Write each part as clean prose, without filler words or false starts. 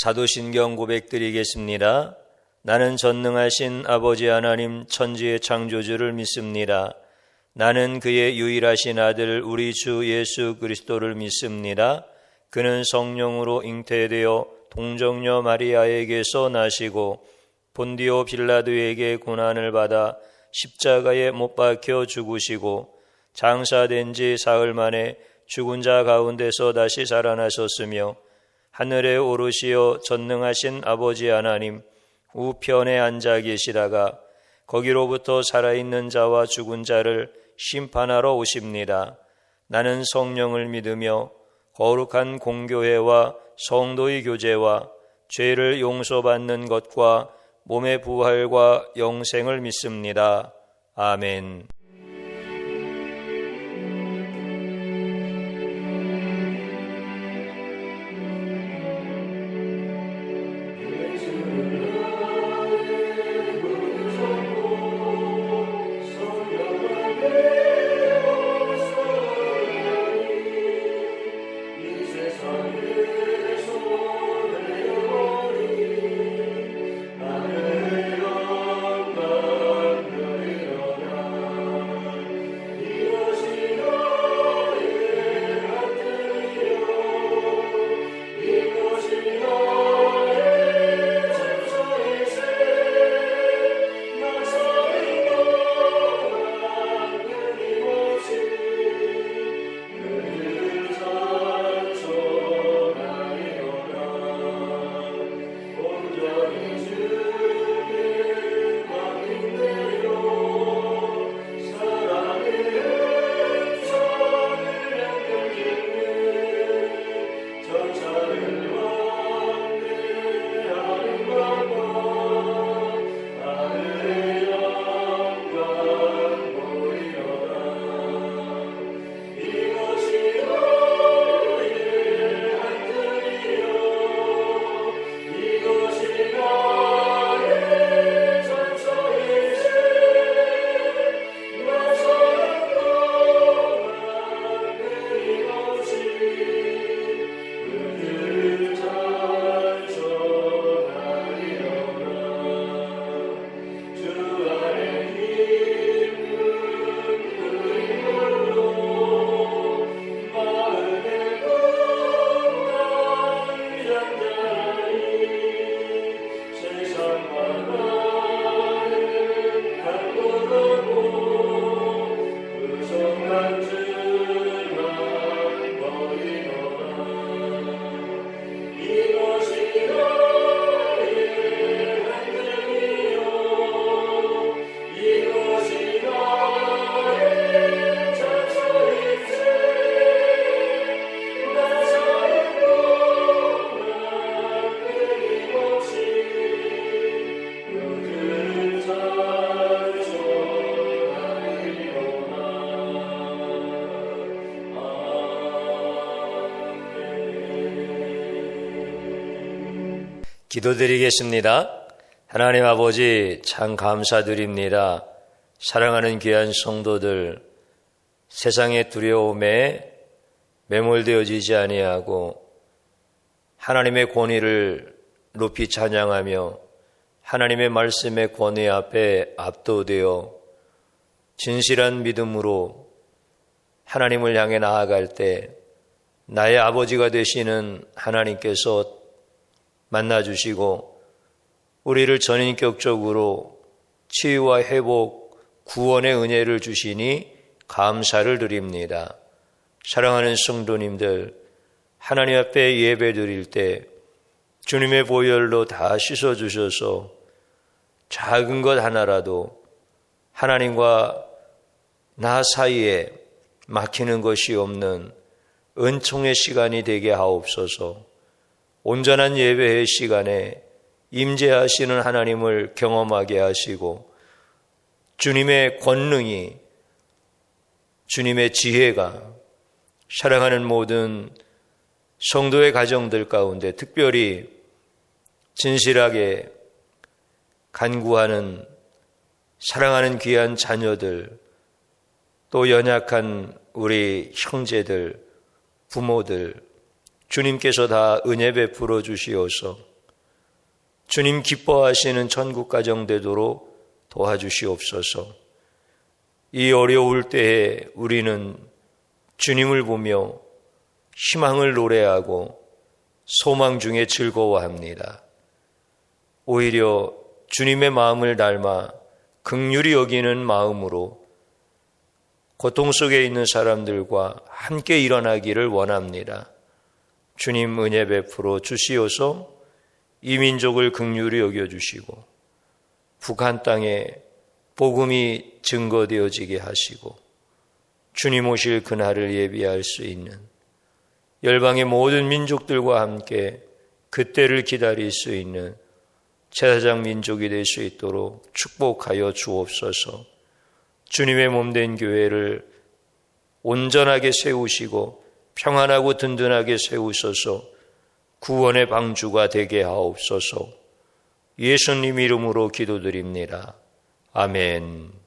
사도신경 고백드리겠습니다. 나는 전능하신 아버지 하나님 천지의 창조주를 믿습니다. 나는 그의 유일하신 아들 우리 주 예수 그리스도를 믿습니다. 그는 성령으로 잉태되어 동정녀 마리아에게서 나시고 본디오 빌라도에게 고난을 받아 십자가에 못 박혀 죽으시고 장사된 지 사흘 만에 죽은 자 가운데서 다시 살아나셨으며 하늘에 오르시어 전능하신 아버지 하나님 우편에 앉아 계시다가 거기로부터 살아있는 자와 죽은 자를 심판하러 오십니다. 나는 성령을 믿으며 거룩한 공교회와 성도의 교제와 죄를 용서받는 것과 몸의 부활과 영생을 믿습니다. 아멘. 기도드리겠습니다. 하나님 아버지 참 감사드립니다. 사랑하는 귀한 성도들, 세상의 두려움에 매몰되어지지 아니하고 하나님의 권위를 높이 찬양하며 하나님의 말씀의 권위 앞에 압도되어 진실한 믿음으로 하나님을 향해 나아갈 때 나의 아버지가 되시는 하나님께서 만나주시고 우리를 전인격적으로 치유와 회복, 구원의 은혜를 주시니 감사를 드립니다. 사랑하는 성도님들, 하나님 앞에 예배 드릴 때 주님의 보혈로 다 씻어주셔서 작은 것 하나라도 하나님과 나 사이에 막히는 것이 없는 은총의 시간이 되게 하옵소서. 온전한 예배의 시간에 임재하시는 하나님을 경험하게 하시고 주님의 권능이, 주님의 지혜가 사랑하는 모든 성도의 가정들 가운데 특별히 진실하게 간구하는 사랑하는 귀한 자녀들, 또 연약한 우리 형제들, 부모들, 주님께서 다 은혜 베풀어 주시어서 주님 기뻐하시는 천국 가정 되도록 도와주시옵소서. 이 어려울 때에 우리는 주님을 보며 희망을 노래하고 소망 중에 즐거워합니다. 오히려 주님의 마음을 닮아 긍휼히 여기는 마음으로 고통 속에 있는 사람들과 함께 일어나기를 원합니다. 주님 은혜 베풀어 주시어서 이 민족을 긍휼히 여겨주시고 북한 땅에 복음이 증거되어지게 하시고 주님 오실 그날을 예비할 수 있는 열방의 모든 민족들과 함께 그때를 기다릴 수 있는 제사장 민족이 될 수 있도록 축복하여 주옵소서. 주님의 몸된 교회를 온전하게 세우시고 평안하고 든든하게 세우소서. 구원의 방주가 되게 하옵소서. 예수님 이름으로 기도드립니다. 아멘.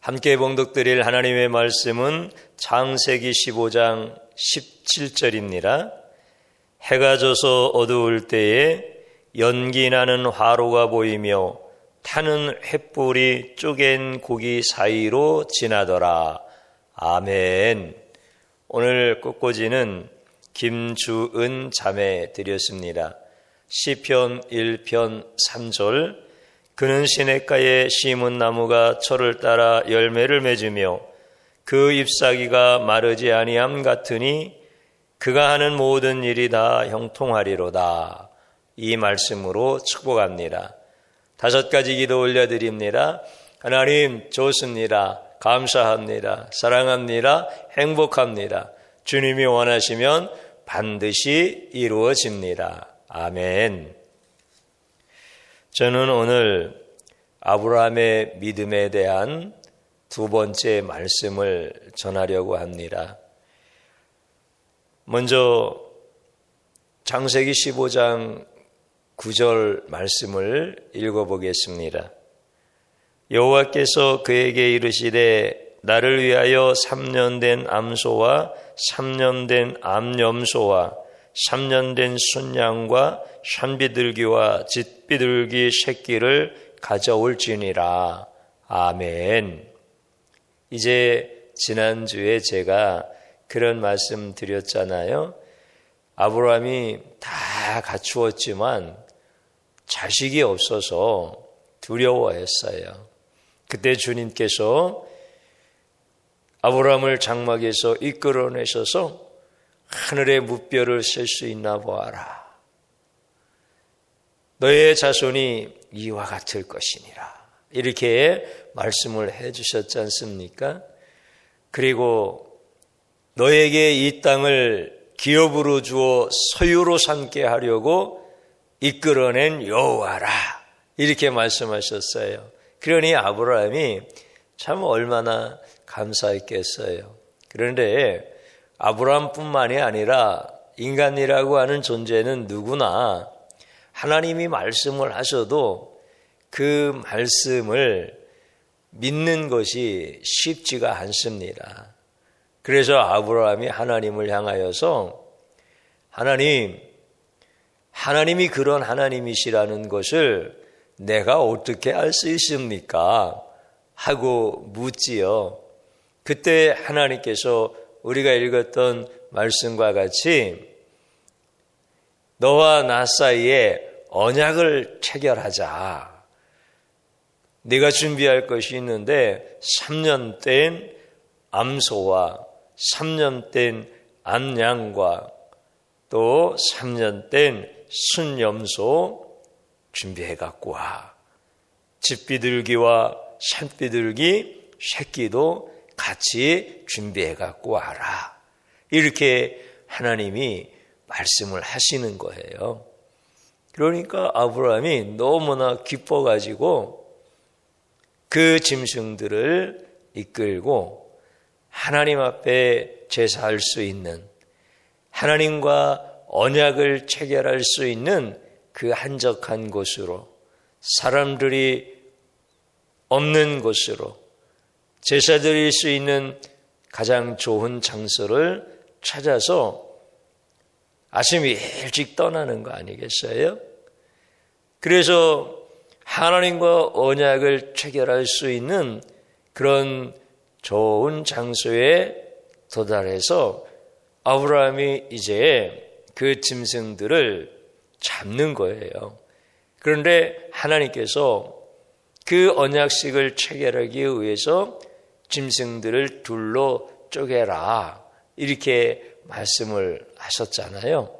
함께 봉독드릴 하나님의 말씀은 창세기 15장 17절입니다. 해가 져서 어두울 때에 연기 나는 화로가 보이며 타는 횃불이 쪼갠 고기 사이로 지나더라. 아멘. 오늘 꽃꽂이는 김주은 자매 드렸습니다. 시편 1편 3절 그는 시냇가에 심은 나무가 철을 따라 열매를 맺으며 그 잎사귀가 마르지 아니함 같으니 그가 하는 모든 일이 다 형통하리로다. 이 말씀으로 축복합니다. 5가지 기도 올려드립니다. 하나님 좋습니다. 감사합니다. 사랑합니다. 행복합니다. 주님이 원하시면 반드시 이루어집니다. 아멘. 저는 오늘 아브라함의 믿음에 대한 2번째 말씀을 전하려고 합니다. 먼저 창세기 15장 9절 말씀을 읽어보겠습니다. 여호와께서 그에게 이르시되 나를 위하여 3년 된 암소와 3년 된 암염소와 3년 된 순양과 산비둘기와 짓비둘기 새끼를 가져올지니라. 아멘. 이제 지난주에 제가 그런 말씀 드렸잖아요. 아브라함이 다 갖추었지만 자식이 없어서 두려워했어요. 그때 주님께서 아브라함을 장막에서 이끌어내셔서 하늘의 무뼈를 셀 수 있나 보아라. 너의 자손이 이와 같을 것이니라. 이렇게 말씀을 해주셨지 않습니까? 그리고 너에게 이 땅을 기업으로 주어 소유로 삼게 하려고 이끌어낸 여호와라. 이렇게 말씀하셨어요. 그러니 아브라함이 참 얼마나 감사했겠어요. 그런데 아브라함뿐만이 아니라 인간이라고 하는 존재는 누구나 하나님이 말씀을 하셔도 그 말씀을 믿는 것이 쉽지가 않습니다. 그래서 아브라함이 하나님을 향하여서 하나님이 그런 하나님이시라는 것을 내가 어떻게 알 수 있습니까? 하고 묻지요. 그때 하나님께서 우리가 읽었던 말씀과 같이 너와 나 사이에 언약을 체결하자. 네가 준비할 것이 있는데 3년 된 암소와 3년 된 암양과 또 3년 된 순염소 준비해 갖고 와. 짚비둘기와 산비둘기 새끼도 같이 준비해 갖고 와라. 이렇게 하나님이 말씀을 하시는 거예요. 그러니까 아브라함이 너무나 기뻐가지고 그 짐승들을 이끌고 하나님 앞에 제사할 수 있는, 하나님과 언약을 체결할 수 있는 그 한적한 곳으로, 사람들이 없는 곳으로, 제사 드릴 수 있는 가장 좋은 장소를 찾아서 아침 일찍 떠나는 거 아니겠어요? 그래서 하나님과 언약을 체결할 수 있는 그런 좋은 장소에 도달해서 아브라함이 이제 그 짐승들을 잡는 거예요. 그런데 하나님께서 그 언약식을 체결하기 위해서 짐승들을 둘로 쪼개라, 이렇게 말씀을 하셨잖아요.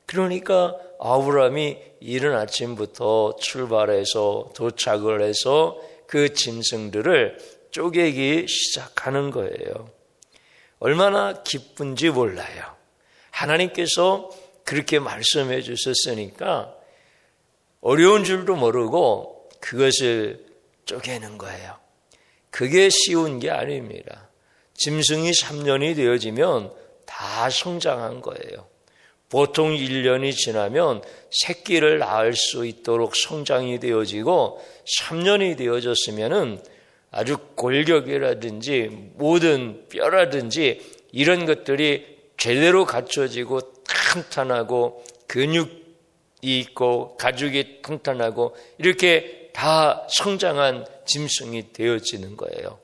그러니까 아브라함이 이른 아침부터 출발해서 도착을 해서 그 짐승들을 쪼개기 시작하는 거예요. 얼마나 기쁜지 몰라요. 하나님께서 그렇게 말씀해 주셨으니까 어려운 줄도 모르고 그것을 쪼개는 거예요. 그게 쉬운 게 아닙니다. 짐승이 3년이 되어지면 다 성장한 거예요. 보통 1년이 지나면 새끼를 낳을 수 있도록 성장이 되어지고 3년이 되어졌으면은 아주 골격이라든지 모든 뼈라든지 이런 것들이 제대로 갖춰지고 탄탄하고 근육이 있고 가죽이 탄탄하고 이렇게 다 성장한 짐승이 되어지는 거예요.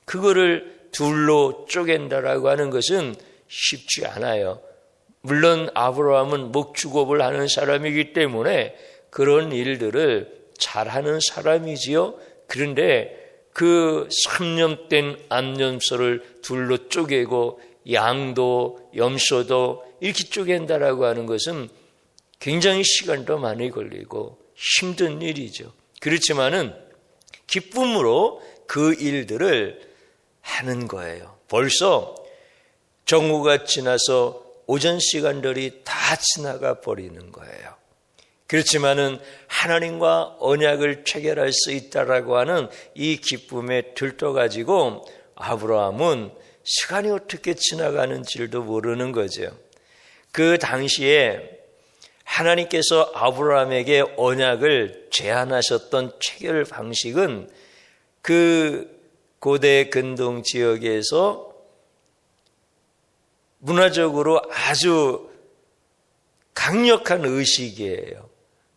그거를 둘로 쪼갠다라고 하는 것은 쉽지 않아요. 물론 아브라함은 목축업을 하는 사람이기 때문에 그런 일들을 잘하는 사람이지요. 그런데 그 3년 된 암염소를 둘로 쪼개고 양도 염소도 이렇게 쪼갠다라고 하는 것은 굉장히 시간도 많이 걸리고 힘든 일이죠. 그렇지만은 기쁨으로 그 일들을 하는 거예요. 벌써 정오가 지나서 오전 시간들이 다 지나가 버리는 거예요. 그렇지만은 하나님과 언약을 체결할 수 있다라고 하는 이 기쁨에 들떠가지고 아브라함은 시간이 어떻게 지나가는지도 모르는 거죠. 그 당시에 하나님께서 아브라함에게 언약을 제안하셨던 체결 방식은 그 고대 근동 지역에서 문화적으로 아주 강력한 의식이에요.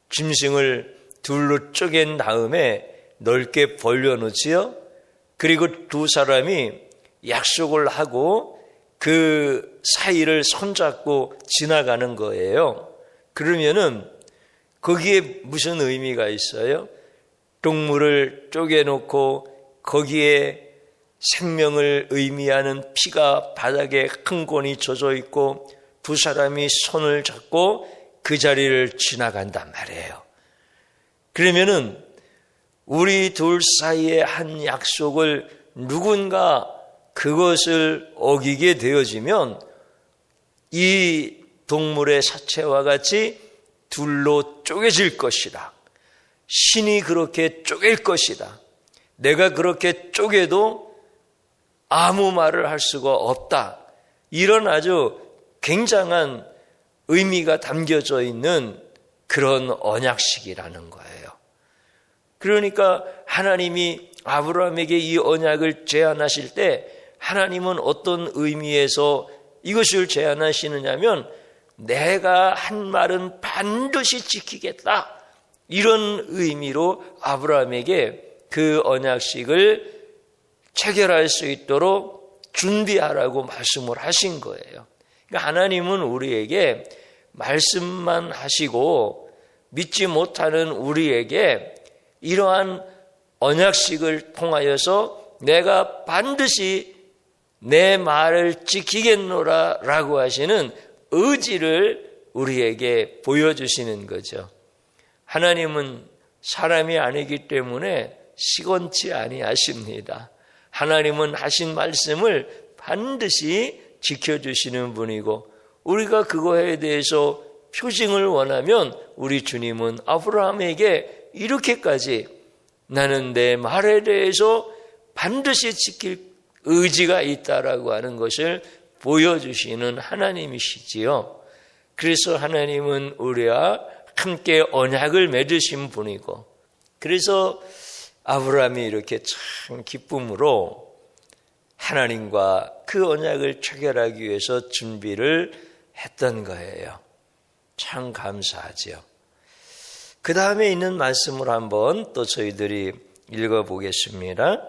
짐승을 둘로 쪼갠 다음에 넓게 벌려놓지요. 그리고 두 사람이 약속을 하고 그 사이를 손잡고 지나가는 거예요. 그러면은 거기에 무슨 의미가 있어요? 동물을 쪼개놓고 거기에 생명을 의미하는 피가 바닥에 큰 권이 젖어 있고 두 사람이 손을 잡고 그 자리를 지나간단 말이에요. 그러면은 우리 둘 사이에 한 약속을 누군가 그것을 어기게 되어지면 이 동물의 사체와 같이 둘로 쪼개질 것이다. 신이 그렇게 쪼갤 것이다. 내가 그렇게 쪼개도 아무 말을 할 수가 없다. 이런 아주 굉장한 의미가 담겨져 있는 그런 언약식이라는 거예요. 그러니까 하나님이 아브라함에게 이 언약을 제안하실 때 하나님은 어떤 의미에서 이것을 제안하시느냐면 내가 한 말은 반드시 지키겠다. 이런 의미로 아브라함에게 그 언약식을 체결할 수 있도록 준비하라고 말씀을 하신 거예요. 그러니까 하나님은 우리에게 말씀만 하시고 믿지 못하는 우리에게 이러한 언약식을 통하여서 내가 반드시 내 말을 지키겠노라 라고 하시는 의지를 우리에게 보여주시는 거죠. 하나님은 사람이 아니기 때문에 시건치 아니하십니다. 하나님은 하신 말씀을 반드시 지켜주시는 분이고 우리가 그거에 대해서 표징을 원하면 우리 주님은 아브라함에게 이렇게까지 나는 내 말에 대해서 반드시 지킬 의지가 있다라고 하는 것을 보여주시는 하나님이시지요. 그래서 하나님은 우리와 함께 언약을 맺으신 분이고, 그래서 아브라함이 이렇게 참 기쁨으로 하나님과 그 언약을 체결하기 위해서 준비를 했던 거예요. 참 감사하죠. 그 다음에 있는 말씀을 한번 또 저희들이 읽어보겠습니다.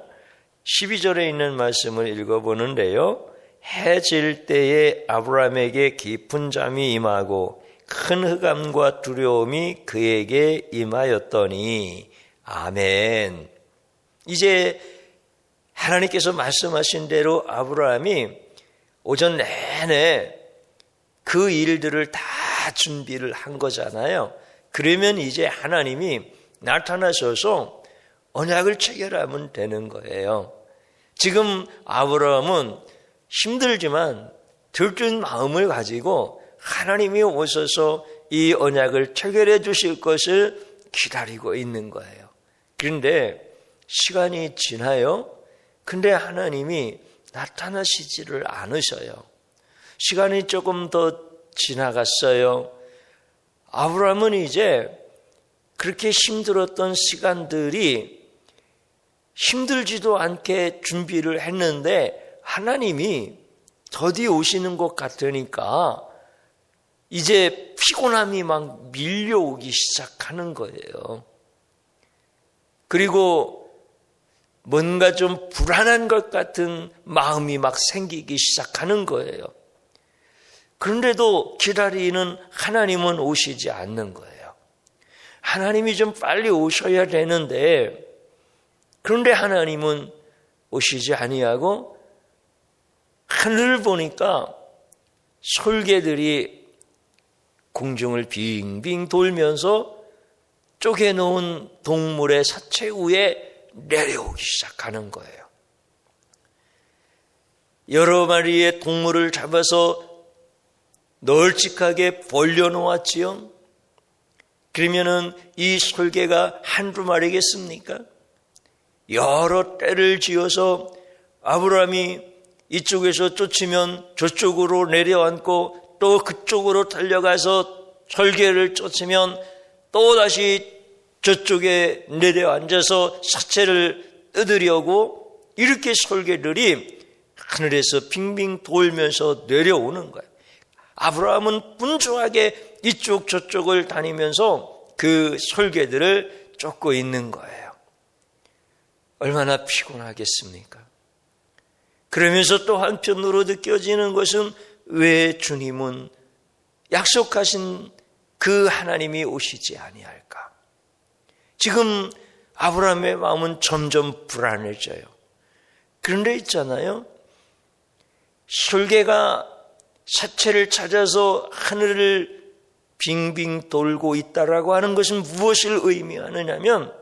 12절에 있는 말씀을 읽어보는데요. 해 질 때에 아브라함에게 깊은 잠이 임하고 큰 흑암과 두려움이 그에게 임하였더니 아멘. 이제 하나님께서 말씀하신 대로 아브라함이 오전 내내 그 일들을 다 준비를 한 거잖아요. 그러면 이제 하나님이 나타나셔서 언약을 체결하면 되는 거예요. 지금 아브라함은 힘들지만 들뜬 마음을 가지고 하나님이 오셔서 이 언약을 체결해 주실 것을 기다리고 있는 거예요. 그런데 시간이 지나요. 근데 하나님이 나타나시지를 않으셔요. 시간이 조금 더 지나갔어요. 아브라함은 이제 그렇게 힘들었던 시간들이 힘들지도 않게 준비를 했는데 하나님이 더디 오시는 것 같으니까 이제 피곤함이 막 밀려오기 시작하는 거예요. 그리고 뭔가 좀 불안한 것 같은 마음이 막 생기기 시작하는 거예요. 그런데도 기다리는 하나님은 오시지 않는 거예요. 하나님이 좀 빨리 오셔야 되는데, 그런데 하나님은 오시지 아니하고 하늘을 보니까 솔개들이 공중을 빙빙 돌면서 쪼개놓은 동물의 사체 위에 내려오기 시작하는 거예요. 여러 마리의 동물을 잡아서 널찍하게 벌려놓았지요. 그러면은 이 솔개가 한두 마리겠습니까? 여러 떼를 지어서 아브라함이 이쪽에서 쫓으면 저쪽으로 내려앉고 또 그쪽으로 달려가서 솔개를 쫓으면 또 다시 저쪽에 내려앉아서 사체를 뜯으려고 이렇게 솔개들이 하늘에서 빙빙 돌면서 내려오는 거예요. 아브라함은 분주하게 이쪽 저쪽을 다니면서 그 솔개들을 쫓고 있는 거예요. 얼마나 피곤하겠습니까? 그러면서 또 한편으로 느껴지는 것은 왜 주님은 약속하신 그 하나님이 오시지 아니할까? 지금 아브라함의 마음은 점점 불안해져요. 그런데 있잖아요. 솔개가 사체를 찾아서 하늘을 빙빙 돌고 있다라고 하는 것은 무엇을 의미하느냐면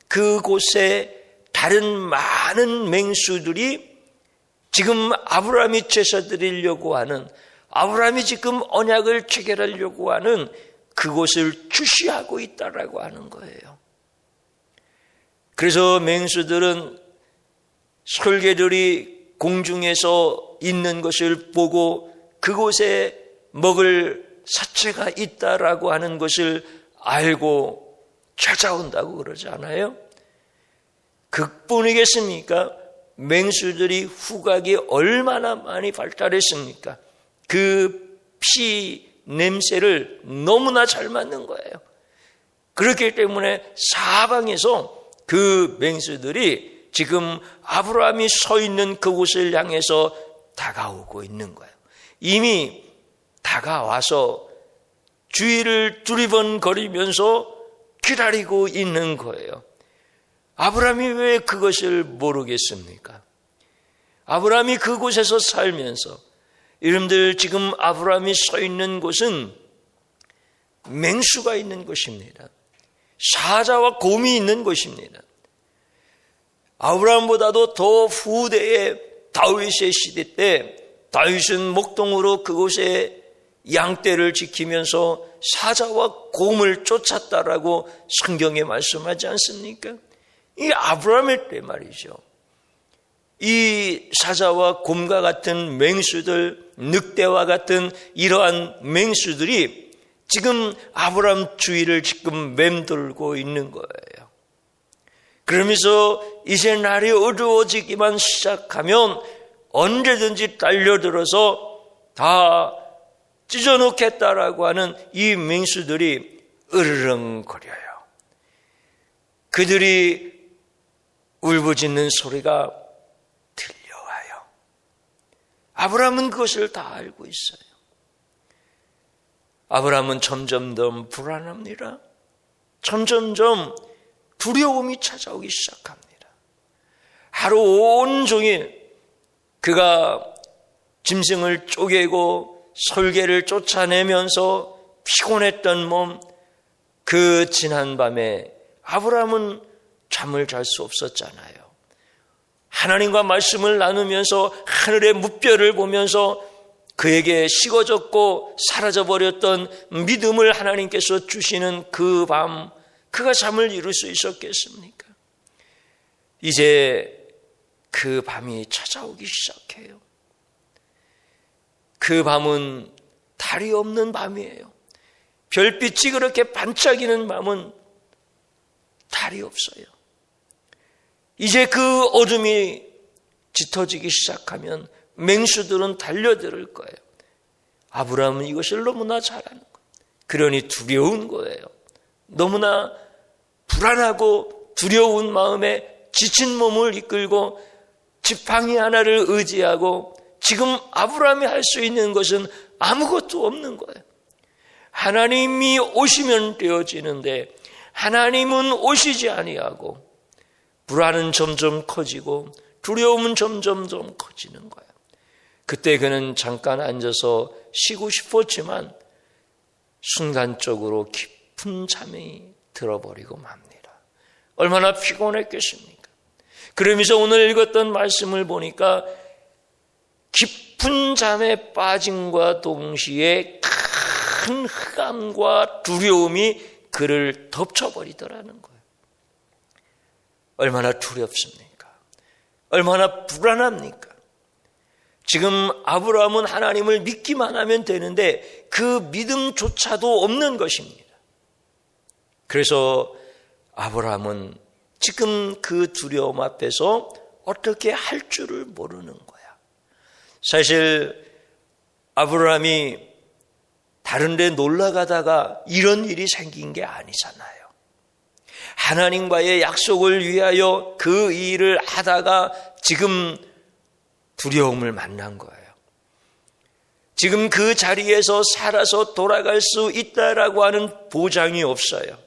그곳에 다른 많은 맹수들이 지금 아브라함이 제사 드리려고 하는, 아브라함이 지금 언약을 체결하려고 하는 그곳을 주시하고 있다라고 하는 거예요. 그래서 맹수들은 솔개들이 공중에서 있는 것을 보고 그곳에 먹을 사체가 있다라고 하는 것을 알고 찾아온다고 그러지 않아요? 그뿐이겠습니까? 맹수들이 후각이 얼마나 많이 발달했습니까? 그 피 냄새를 너무나 잘 맡는 거예요. 그렇기 때문에 사방에서 그 맹수들이 지금 아브라함이 서 있는 그곳을 향해서 다가오고 있는 거예요. 이미 다가와서 주위를 두리번거리면서 기다리고 있는 거예요. 아브라함이 왜 그것을 모르겠습니까? 아브라함이 그곳에서 살면서, 여러분들 지금 아브라함이 서 있는 곳은 맹수가 있는 곳입니다. 사자와 곰이 있는 곳입니다. 아브라함보다도 더 후대의 다윗의 시대 때 다윗은 목동으로 그곳에 양떼를 지키면서 사자와 곰을 쫓았다라고 성경에 말씀하지 않습니까? 이 아브라함의 때 말이죠. 이 사자와 곰과 같은 맹수들, 늑대와 같은 이러한 맹수들이 지금 아브라함 주위를 지금 맴돌고 있는 거예요. 그러면서 이제 날이 어두워지기만 시작하면 언제든지 달려들어서 다 찢어놓겠다라고 하는 이 맹수들이 으르렁거려요. 그들이 울부짖는 소리가 들려와요. 아브라함은 그것을 다 알고 있어요. 아브라함은 점점점 불안합니다. 점점점 두려움이 찾아오기 시작합니다. 하루 온종일 그가 짐승을 쪼개고 설계를 쫓아내면서 피곤했던 몸, 그 지난 밤에 아브라함은 잠을 잘 수 없었잖아요. 하나님과 말씀을 나누면서 하늘의 무별을 보면서 그에게 식어졌고 사라져버렸던 믿음을 하나님께서 주시는 그 밤, 그가 잠을 이룰 수 있었겠습니까? 이제 그 밤이 찾아오기 시작해요. 그 밤은 달이 없는 밤이에요. 별빛이 그렇게 반짝이는 밤은 달이 없어요. 이제 그 어둠이 짙어지기 시작하면 맹수들은 달려들 거예요. 아브라함은 이것을 너무나 잘 아는 거예요. 그러니 두려운 거예요. 너무나 불안하고 두려운 마음에 지친 몸을 이끌고 지팡이 하나를 의지하고 지금 아브라함이 할 수 있는 것은 아무것도 없는 거예요. 하나님이 오시면 되어지는데 하나님은 오시지 아니하고 불안은 점점 커지고 두려움은 점점 커지는 거예요. 그때 그는 잠깐 앉아서 쉬고 싶었지만 순간적으로 깊은 잠이 들어버리고 맙니다. 얼마나 피곤했겠습니까? 그러면서 오늘 읽었던 말씀을 보니까 깊은 잠에 빠짐과 동시에 큰 흑암과 두려움이 그를 덮쳐버리더라는 거예요. 얼마나 두렵습니까? 얼마나 불안합니까? 지금 아브라함은 하나님을 믿기만 하면 되는데 그 믿음조차도 없는 것입니다. 그래서 아브라함은 지금 그 두려움 앞에서 어떻게 할 줄을 모르는 거야. 사실 아브라함이 다른 데 놀러 가다가 이런 일이 생긴 게 아니잖아요. 하나님과의 약속을 위하여 그 일을 하다가 지금 두려움을 만난 거예요. 지금 그 자리에서 살아서 돌아갈 수 있다라고 하는 보장이 없어요.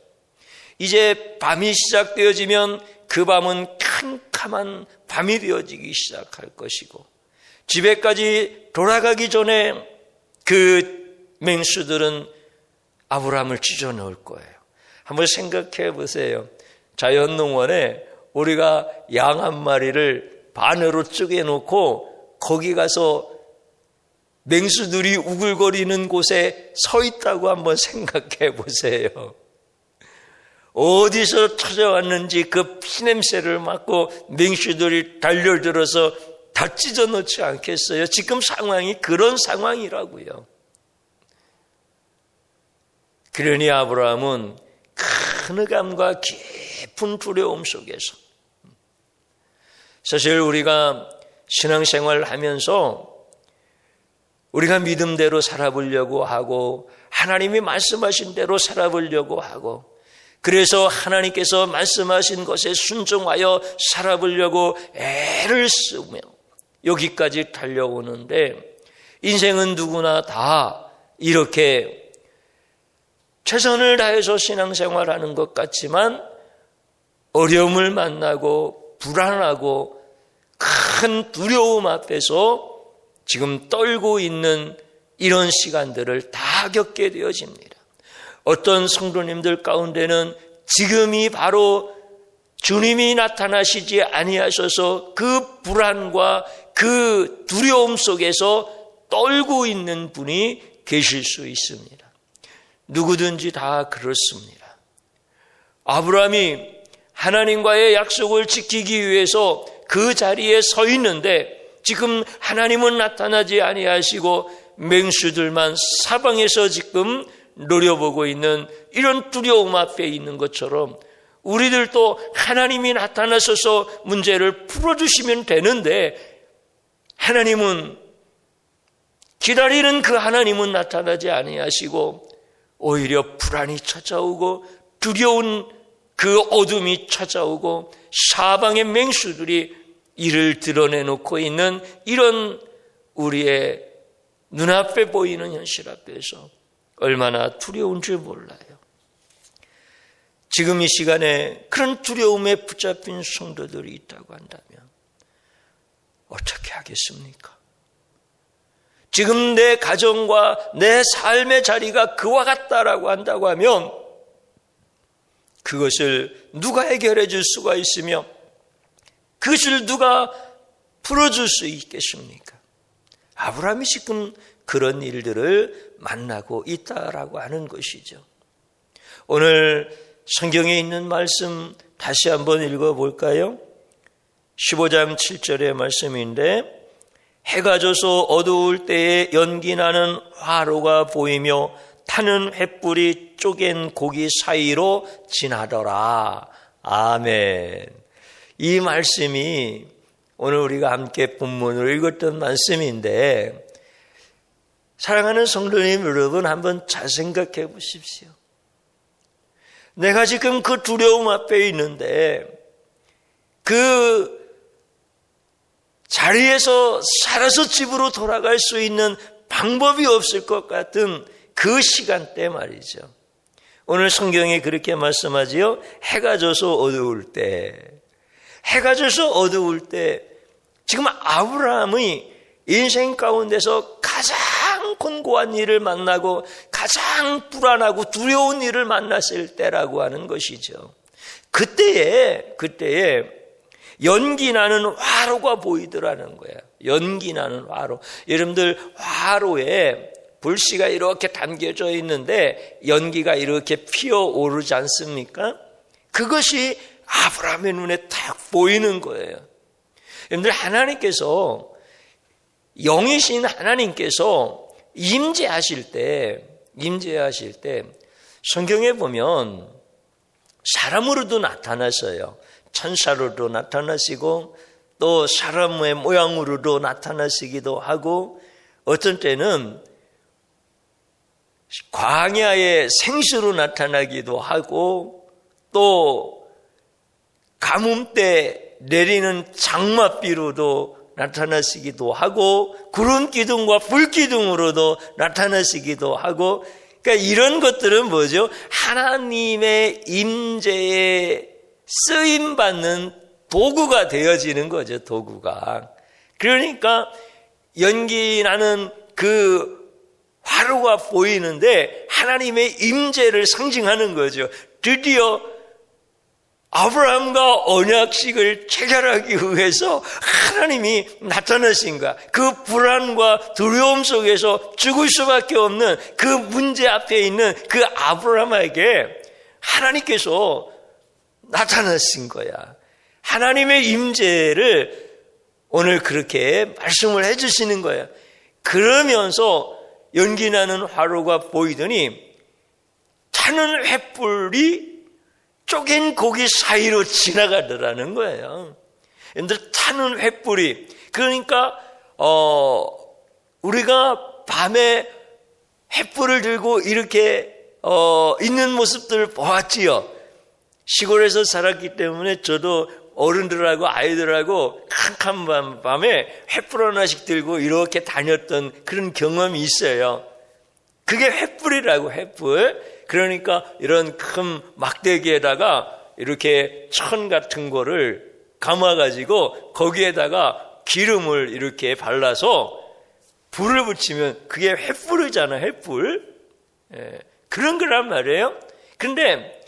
이제 밤이 시작되어지면 그 밤은 캄캄한 밤이 되어지기 시작할 것이고 집에까지 돌아가기 전에 그 맹수들은 아브라함을 찢어 넣을 거예요. 한번 생각해 보세요. 자연농원에 우리가 양 한 마리를 반으로 쪼개 놓고 거기 가서 맹수들이 우글거리는 곳에 서 있다고 한번 생각해 보세요. 어디서 찾아왔는지 그 피냄새를 맡고 맹수들이 달려들어서 다 찢어 놓지 않겠어요? 지금 상황이 그런 상황이라고요. 그러니 아브라함은 큰 흑암과 깊은 두려움 속에서, 사실 우리가 신앙생활을 하면서 우리가 믿음대로 살아보려고 하고 하나님이 말씀하신 대로 살아보려고 하고 그래서 하나님께서 말씀하신 것에 순종하여 살아보려고 애를 쓰며 여기까지 달려오는데 인생은 누구나 다 이렇게 최선을 다해서 신앙생활하는 것 같지만 어려움을 만나고 불안하고 큰 두려움 앞에서 지금 떨고 있는 이런 시간들을 다 겪게 되어집니다. 어떤 성도님들 가운데는 지금이 바로 주님이 나타나시지 아니하셔서 그 불안과 그 두려움 속에서 떨고 있는 분이 계실 수 있습니다. 누구든지 다 그렇습니다. 아브라함이 하나님과의 약속을 지키기 위해서 그 자리에 서 있는데 지금 하나님은 나타나지 아니하시고 맹수들만 사방에서 지금 노려보고 있는 이런 두려움 앞에 있는 것처럼 우리들도 하나님이 나타나셔서 문제를 풀어주시면 되는데 하나님은 기다리는 그 하나님은 나타나지 아니하시고 오히려 불안이 찾아오고 두려운 그 어둠이 찾아오고 사방의 맹수들이 이를 드러내놓고 있는 이런 우리의 눈앞에 보이는 현실 앞에서 얼마나 두려운지 몰라요. 지금 이 시간에 그런 두려움에 붙잡힌 성도들이 있다고 한다면 어떻게 하겠습니까? 지금 내 가정과 내 삶의 자리가 그와 같다라고 한다고 하면 그것을 누가 해결해 줄 수가 있으며 그것을 누가 풀어줄 수 있겠습니까? 아브라함이 지금 그런 일들을 만나고 있다라고 하는 것이죠. 오늘 성경에 있는 말씀 다시 한번 읽어볼까요? 15장 7절의 말씀인데 해가 져서 어두울 때에 연기나는 화로가 보이며 타는 횃불이 쪼갠 고기 사이로 지나더라. 아멘. 이 말씀이 오늘 우리가 함께 본문으로 읽었던 말씀인데 사랑하는 성도님 여러분 한번 잘 생각해 보십시오. 내가 지금 그 두려움 앞에 있는데 그 자리에서 살아서 집으로 돌아갈 수 있는 방법이 없을 것 같은 그 시간대 말이죠. 오늘 성경에 그렇게 말씀하지요. 해가 져서 어두울 때, 해가 져서 어두울 때 지금 아브라함의 인생 가운데서 가장 곤고한 일을 만나고 가장 불안하고 두려운 일을 만났을 때라고 하는 것이죠. 그때에 연기 나는 화로가 보이더라는 거예요. 연기 나는 화로. 여러분들 화로에 불씨가 이렇게 담겨져 있는데 연기가 이렇게 피어오르지 않습니까? 그것이 아브라함의 눈에 딱 보이는 거예요. 여러분들 하나님께서 영이신 하나님께서 임재하실 때 성경에 보면 사람으로도 나타나서요. 천사로도 나타나시고 또 사람의 모양으로도 나타나시기도 하고 어떤 때는 광야의 생수로 나타나기도 하고 또 가뭄 때 내리는 장맛비로도 나타나시기도 하고 구름 기둥과 불 기둥으로도 나타나시기도 하고 그러니까 이런 것들은 뭐죠? 하나님의 임재에 쓰임받는 도구가 되어지는 거죠. 도구가. 그러니까 연기 나는 그 화로가 보이는데 하나님의 임재를 상징하는 거죠. 드디어 아브라함과 언약식을 체결하기 위해서 하나님이 나타나신 거야. 그 불안과 두려움 속에서 죽을 수밖에 없는 그 문제 앞에 있는 그 아브라함에게 하나님께서 나타나신 거야. 하나님의 임재를 오늘 그렇게 말씀을 해주시는 거야. 그러면서 연기나는 화로가 보이더니 타는 횃불이 쪼갠 고기 사이로 지나가더라는 거예요. 여러분들 타는 횃불이 그러니까 우리가 밤에 횃불을 들고 이렇게 있는 모습들을 보았지요. 시골에서 살았기 때문에 저도 어른들하고 아이들하고 캄캄한 밤에 횃불 하나씩 들고 이렇게 다녔던 그런 경험이 있어요. 그게 횃불이라고, 횃불. 그러니까 이런 큰 막대기에다가 이렇게 천 같은 거를 감아가지고 거기에다가 기름을 이렇게 발라서 불을 붙이면 그게 횃불이잖아, 횃불. 예, 그런 거란 말이에요. 근데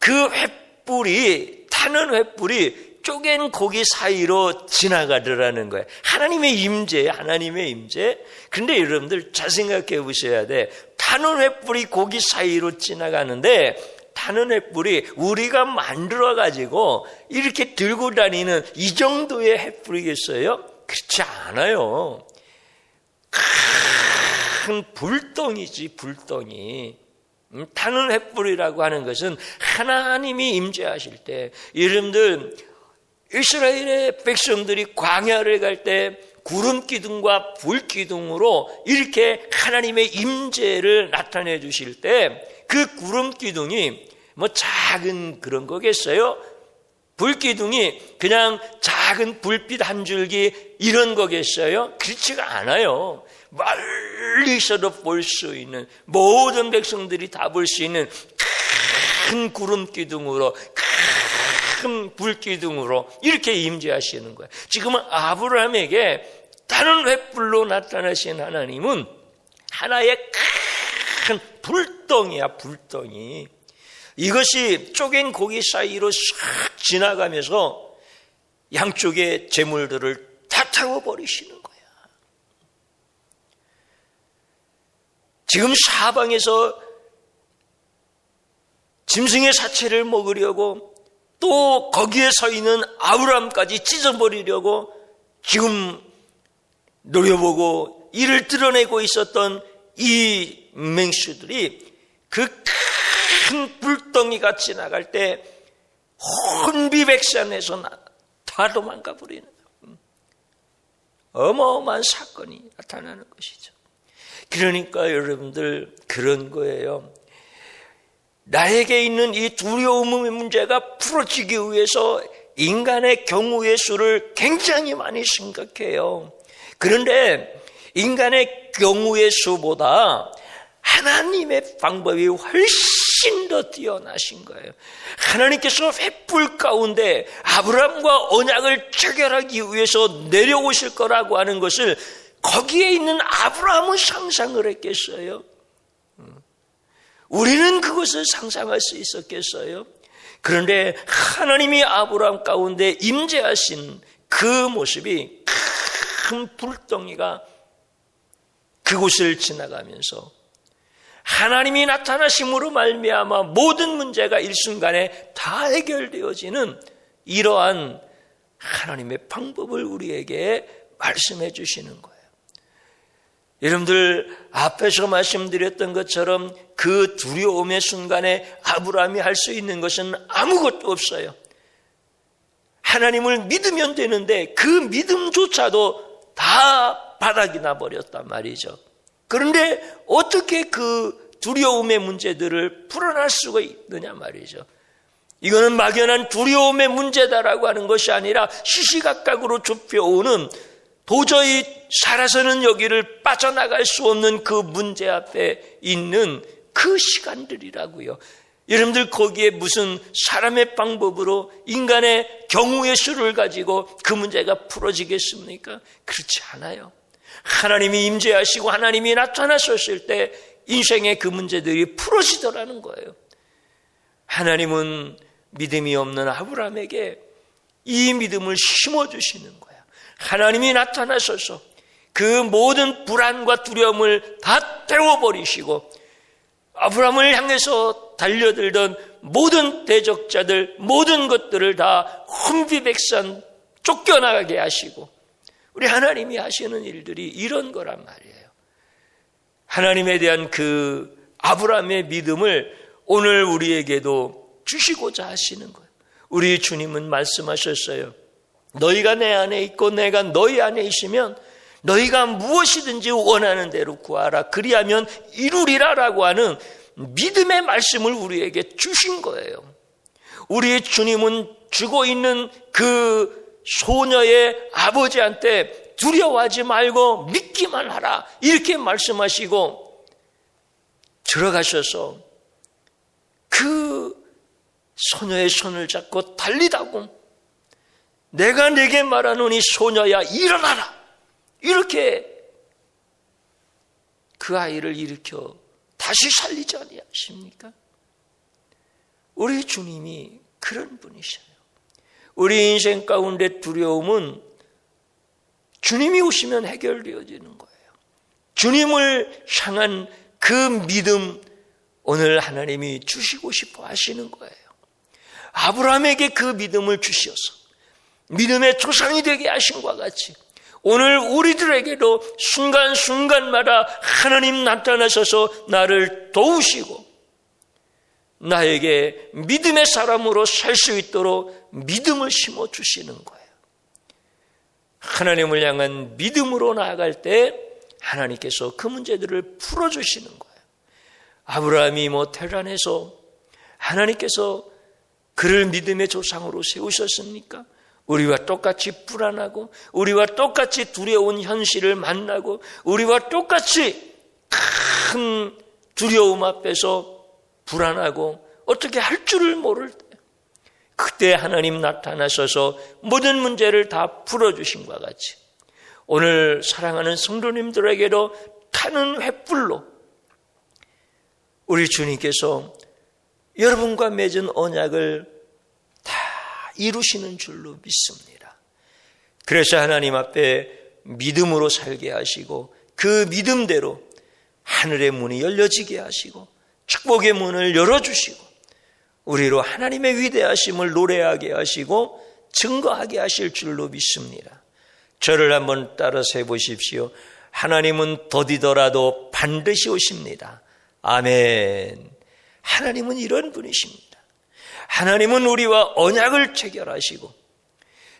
그 횃불이, 타는 횃불이 쪼갠 고기 사이로 지나가더라는 거예요. 하나님의 임재, 하나님의 임재. 근데 여러분들 잘 생각해 보셔야 돼. 타는 횃불이 고기 사이로 지나가는데 타는 횃불이 우리가 만들어가지고 이렇게 들고 다니는 이 정도의 횃불이겠어요? 그렇지 않아요. 큰 불덩이지, 불덩이. 타는 횃불이라고 하는 것은 하나님이 임재하실 때, 여러분들 이스라엘의 백성들이 광야를 갈 때 구름 기둥과 불 기둥으로 이렇게 하나님의 임재를 나타내 주실 때, 그 구름 기둥이 뭐 작은 그런 거겠어요? 불 기둥이 그냥 작은 불빛 한 줄기 이런 거겠어요? 그렇지가 않아요. 멀리서도 볼 수 있는, 모든 백성들이 다 볼 수 있는 큰 구름 기둥으로, 큰 불 기둥으로 이렇게 임재하시는 거예요. 지금은 아브라함에게 다른 횃불로 나타나신 하나님은 하나의 큰 불덩이야, 불덩이. 이것이 쪼갠 고기 사이로 싹 지나가면서 양쪽의 재물들을 다 태워버리시는 거야. 지금 사방에서 짐승의 사체를 먹으려고, 또 거기에 서 있는 아브라함까지 찢어버리려고 지금 노려보고 이를 드러내고 있었던 이 맹수들이 그 큰 불덩이가 지나갈 때 혼비백산해서 다 도망가 버리는 어마어마한 사건이 나타나는 것이죠. 그러니까 여러분들, 그런 거예요. 나에게 있는 이 두려움의 문제가 풀어지기 위해서 인간의 경우의 수를 굉장히 많이 생각해요. 그런데 인간의 경우의 수보다 하나님의 방법이 훨씬 더 뛰어나신 거예요. 하나님께서 횃불 가운데 아브라함과 언약을 체결하기 위해서 내려오실 거라고 하는 것을 거기에 있는 아브라함은 상상을 했겠어요? 우리는 그것을 상상할 수 있었겠어요? 그런데 하나님이 아브라함 가운데 임재하신 그 모습이, 큰 불덩이가 그곳을 지나가면서 하나님이 나타나심으로 말미암아 모든 문제가 일순간에 다 해결되어지는 이러한 하나님의 방법을 우리에게 말씀해 주시는 거예요. 여러분들, 앞에서 말씀드렸던 것처럼 그 두려움의 순간에 아브라함이 할 수 있는 것은 아무것도 없어요. 하나님을 믿으면 되는데 그 믿음조차도 다 바닥이 나버렸단 말이죠. 그런데 어떻게 그 두려움의 문제들을 풀어낼 수가 있느냐 말이죠. 이거는 막연한 두려움의 문제다라고 하는 것이 아니라 시시각각으로 좁혀오는, 도저히 살아서는 여기를 빠져나갈 수 없는 그 문제 앞에 있는 그 시간들이라고요. 여러분들, 거기에 무슨 사람의 방법으로, 인간의 경우의 수를 가지고 그 문제가 풀어지겠습니까? 그렇지 않아요. 하나님이 임재하시고 하나님이 나타나셨을 때 인생의 그 문제들이 풀어지더라는 거예요. 하나님은 믿음이 없는 아브라함에게 이 믿음을 심어주시는 거예요. 하나님이 나타나셔서 그 모든 불안과 두려움을 다 태워버리시고, 아브라함을 향해서 달려들던 모든 대적자들, 모든 것들을 다 혼비백산 쫓겨나가게 하시고, 우리 하나님이 하시는 일들이 이런 거란 말이에요. 하나님에 대한 그 아브라함의 믿음을 오늘 우리에게도 주시고자 하시는 거예요. 우리 주님은 말씀하셨어요. 너희가 내 안에 있고 내가 너희 안에 있으면 너희가 무엇이든지 원하는 대로 구하라, 그리하면 이루리라라고 하는 믿음의 말씀을 우리에게 주신 거예요. 우리 주님은 죽어 있는 그 소녀의 아버지한테 두려워하지 말고 믿기만 하라, 이렇게 말씀하시고 들어가셔서 그 소녀의 손을 잡고 달리다고, 내가 네게 말하노니 소녀야 일어나라, 이렇게 그 아이를 일으켜 다시 살리지 아니하십니까? 우리 주님이 그런 분이셔요. 우리 인생 가운데 두려움은 주님이 오시면 해결되어지는 거예요. 주님을 향한 그 믿음, 오늘 하나님이 주시고 싶어 하시는 거예요. 아브라함에게 그 믿음을 주셔서 믿음의 조상이 되게 하신 것과 같이 오늘 우리들에게도 순간순간마다 하나님 나타나셔서 나를 도우시고 나에게 믿음의 사람으로 살 수 있도록 믿음을 심어주시는 거예요. 하나님을 향한 믿음으로 나아갈 때 하나님께서 그 문제들을 풀어주시는 거예요. 아브라함이 대란해서 하나님께서 그를 믿음의 조상으로 세우셨습니까? 우리와 똑같이 불안하고 우리와 똑같이 두려운 현실을 만나고 우리와 똑같이 큰 두려움 앞에서 불안하고 어떻게 할 줄을 모를 때 그때 하나님 나타나셔서 모든 문제를 다 풀어주신 것과 같이 오늘 사랑하는 성도님들에게도 타는 횃불로 우리 주님께서 여러분과 맺은 언약을 다 이루시는 줄로 믿습니다. 그래서 하나님 앞에 믿음으로 살게 하시고 그 믿음대로 하늘의 문이 열려지게 하시고 축복의 문을 열어주시고 우리로 하나님의 위대하심을 노래하게 하시고 증거하게 하실 줄로 믿습니다. 저를 한번 따라서 해보십시오. 하나님은 더디더라도 반드시 오십니다. 아멘. 하나님은 이런 분이십니다. 하나님은 우리와 언약을 체결하시고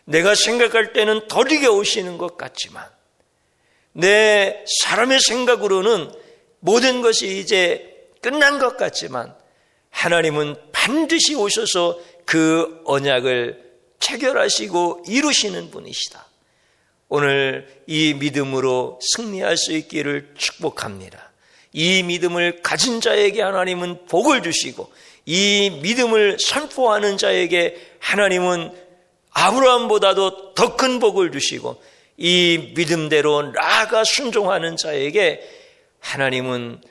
내가 생각할 때는 더디게 오시는 것 같지만 내 사람의 생각으로는 모든 것이 이제 끝난 것 같지만 하나님은 반드시 오셔서 그 언약을 체결하시고 이루시는 분이시다. 오늘 이 믿음으로 승리할 수 있기를 축복합니다. 이 믿음을 가진 자에게 하나님은 복을 주시고 이 믿음을 선포하는 자에게 하나님은 아브라함보다도 더 큰 복을 주시고 이 믿음대로 나아가 순종하는 자에게 하나님은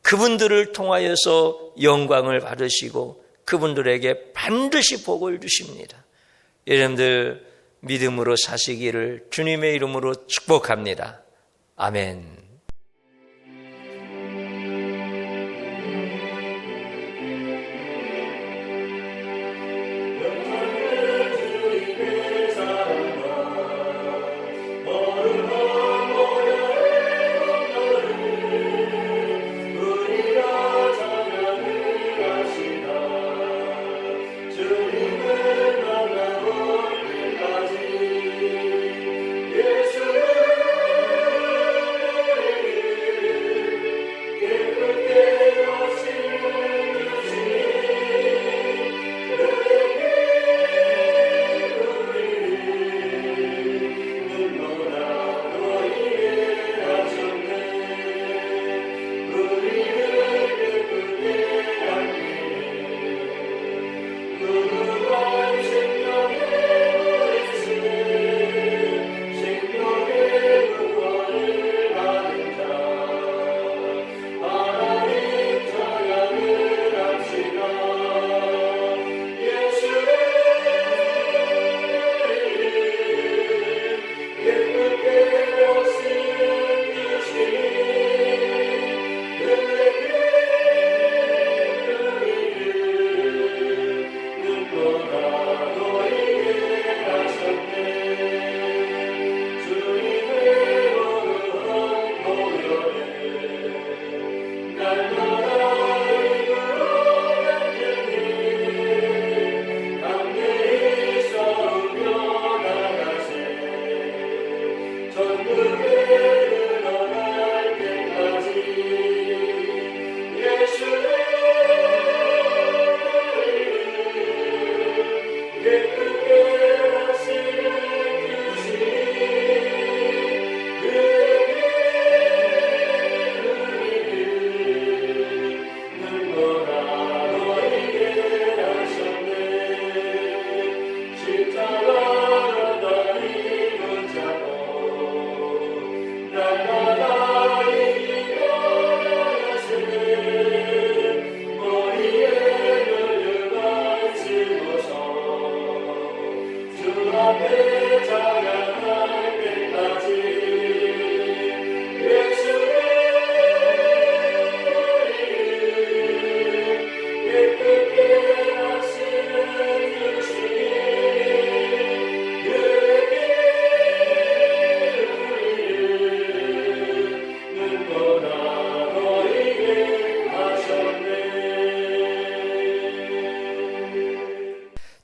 그분들을 통하여서 영광을 받으시고 그분들에게 반드시 복을 주십니다. 여러분들 믿음으로 사시기를 주님의 이름으로 축복합니다. 아멘.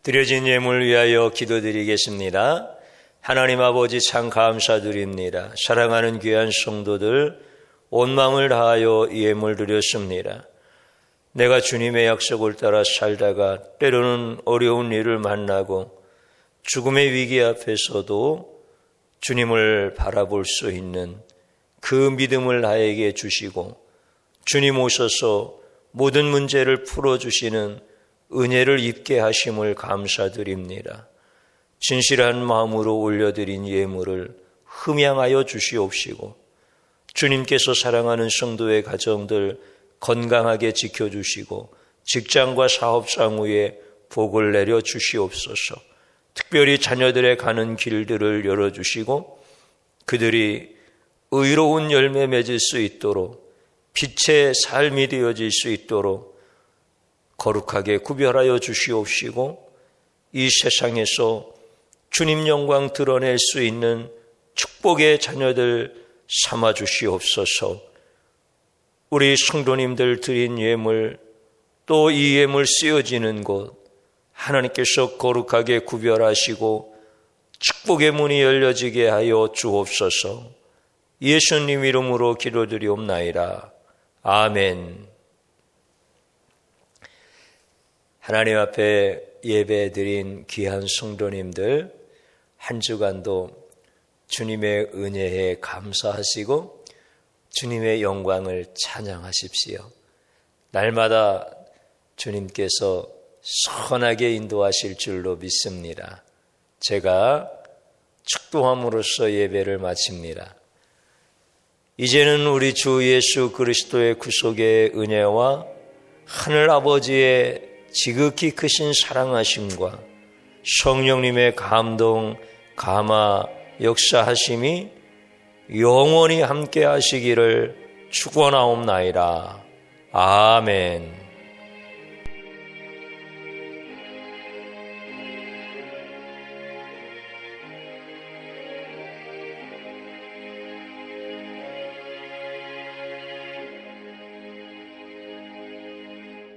드려진 예물 위하여 기도드리겠습니다. 하나님 아버지 참 감사드립니다. 사랑하는 귀한 성도들 온 마음을 다하여 예물 드렸습니다. 내가 주님의 약속을 따라 살다가 때로는 어려운 일을 만나고 죽음의 위기 앞에서도 주님을 바라볼 수 있는 그 믿음을 나에게 주시고 주님 오셔서 모든 문제를 풀어주시는 은혜를 입게 하심을 감사드립니다. 진실한 마음으로 올려드린 예물을 흠양하여 주시옵시고 주님께서 사랑하는 성도의 가정들 건강하게 지켜주시고 직장과 사업상 위에 복을 내려 주시옵소서. 특별히 자녀들의 가는 길들을 열어주시고 그들이 의로운 열매 맺을 수 있도록 빛의 삶이 되어질 수 있도록 거룩하게 구별하여 주시옵시고 이 세상에서 주님 영광 드러낼 수 있는 축복의 자녀들 삼아 주시옵소서. 우리 성도님들 드린 예물 또 이 예물 쓰여지는 곳 하나님께서 거룩하게 구별하시고 축복의 문이 열려지게 하여 주옵소서. 예수님 이름으로 기도드리옵나이다. 아멘. 하나님 앞에 예배드린 귀한 성도님들 한 주간도 주님의 은혜에 감사하시고 주님의 영광을 찬양하십시오. 날마다 주님께서 선하게 인도하실 줄로 믿습니다. 제가 축도함으로써 예배를 마칩니다. 이제는 우리 주 예수 그리스도의 구속의 은혜와 하늘 아버지의 지극히 크신 사랑하심과 성령님의 감동, 감화, 역사하심이 영원히 함께 하시기를 축원하옵나이다. 아멘.